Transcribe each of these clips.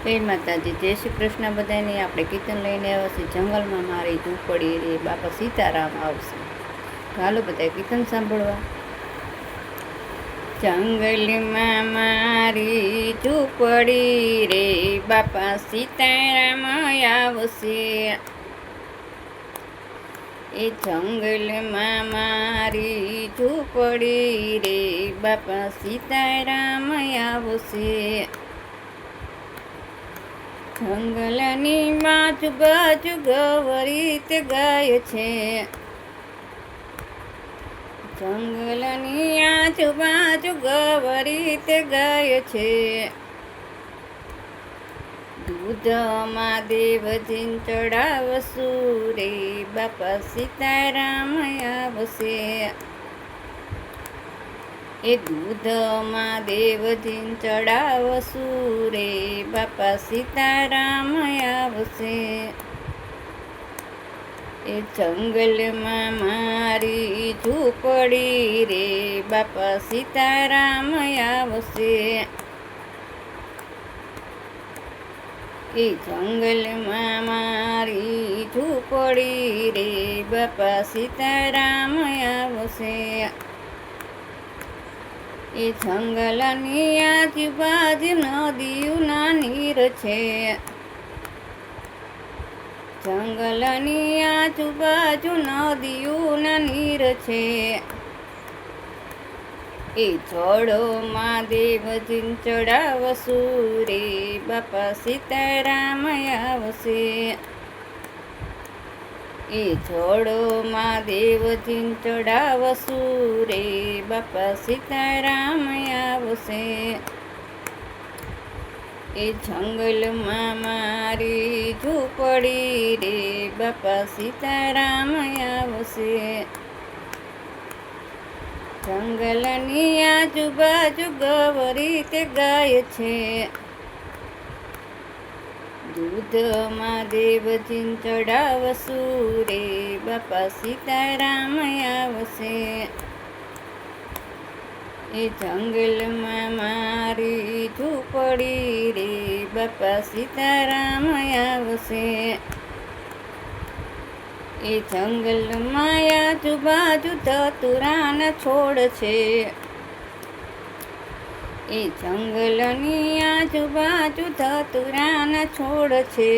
જય માતાજી, જય શ્રી કૃષ્ણ બધાને। આપણે કીર્તન લઈને આવ્યા છીએ, જંગલમાં મારી ઝૂંપડી રે બાપા સીતારામ આવશે। ચાલો બધા કીર્તન સાંભળવા। જંગલમાં મારી ઝૂંપડી રે બાપા સીતારામ આવશે। એ જંગલમાં મારી ઝૂંપડી રે બાપા સીતારામ આવશે। જંગલની આજુબાજુ ગવરીત ગાય છે। જંગલની આજુબાજુ ગવરીત ગાય છે। દૂધમાં દેવજીન ચડાવશું રે બાપા સીતારામ આવશે। એ દૂધમાં દેવજીન ચડાવશું રે બાપા સીતારામ આવશે। એ જંગલમાં મારી ઝૂંપડી રે બાપા સીતારામ આવશે। એ જંગલમાં મારી ઝૂંપડી રે બાપા સીતારામ આવશે। એ જંગલની આજુબાજુ નદીઓના નીર છે। જંગલની આજુબાજુ નદીઓના નીર છે। એ જળોમાં દેવજીન ચડાવશું રે બાપા સીતારામ આવશે। એ જળોમાં દેવજીન ચડાવશું રે બાપા સીતારામ આવશે। એ જંગલમાં મારી ઝૂંપડી રે બાપા સીતારામ આવશે। જંગલની આજુબાજુ ગવરીત ગાય છે। દૂધમાં દેવજીન ચડાવશું રે બાપા સીતારામ આવશે। એ જંગલમાં મારી ઝૂંપડી રે બાપા સીતારામ આવશે। એ જંગલમાં આજુબાજુ ધતુરાના છોડ છે। એ જંગલની આજુબાજુ ધતુરાના છોડ છે।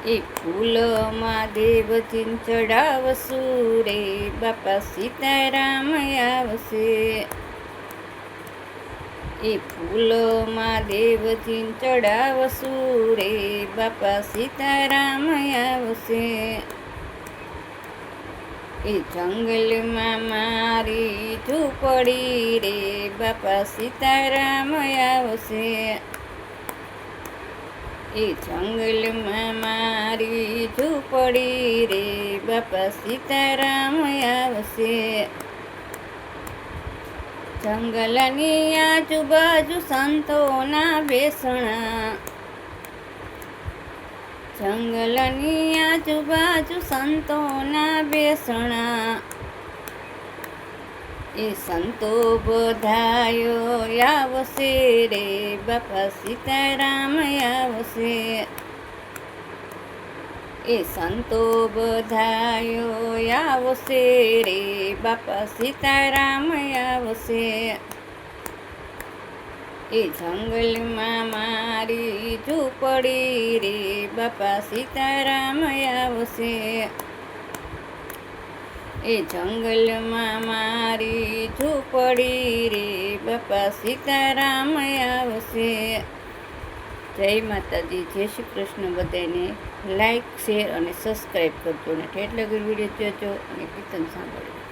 એ ફૂલોમાં દેવજીન ચડાવશું રે બાપા સીતારામ આવશે। એ ફૂલોમાં દેવજીન ચડાવશું રે બાપા સીતારામ આવશે। એ જંગલમાં મારી ઝૂંપડી રે બાપા સીતારામ આવશે। એ જંગલમાં મારી ઝૂંપડી રે બાપા સીતારામ આવશે। જંગલની આજુબાજુ સંતોના બેસણા। જંગલની આજુબાજુ સંતોના બેસણા। એ સંતો બધાયો આવશે રે બાપા સીતારામ આવશે। એ સંતો બધાયો આવશે રે બાપા સીતારામ આવશે। એ જંગલમાં મારી ઝૂંપડી રે બાપા સીતારામ આવશે। એ જંગલમાં મારી ઝૂંપડી રે બાપા સીતારામ આવશે। જય માતાજી, જય શ્રી કૃષ્ણ બધાને। લાઈક, શેર અને સબસ્ક્રાઈબ કરજો અને ઠેઠ લગી વિડીયો જોજો અને કીર્તન સાંભળજો।